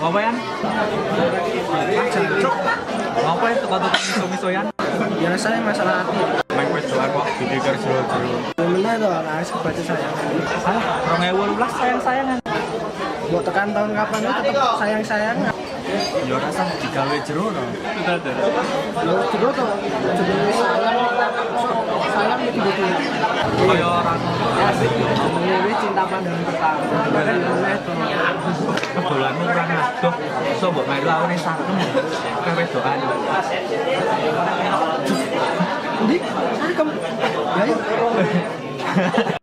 Apa yan? Jancuk. Apa itu tukang miso-misoyan? Biasanya masalah hati. Main wedoan kok dipikir jero-jero. Bener tuh, harus kebaca sayang. Salah, 2018 sayang-sayangan. Buat tekan tahun kapan itu tetap sayang-sayang. Ya rasa digawe jero no. Betul. Lo jero tuh, jadi sayang. Sayang itu gitu. Kaya orang Ini cinta pandangan pertama. Bahkan mulai tuh. dolanmu kurang adoh. Iso mbok melu awake sakem. Kewedokan. Jadi, kamu, ya yuk.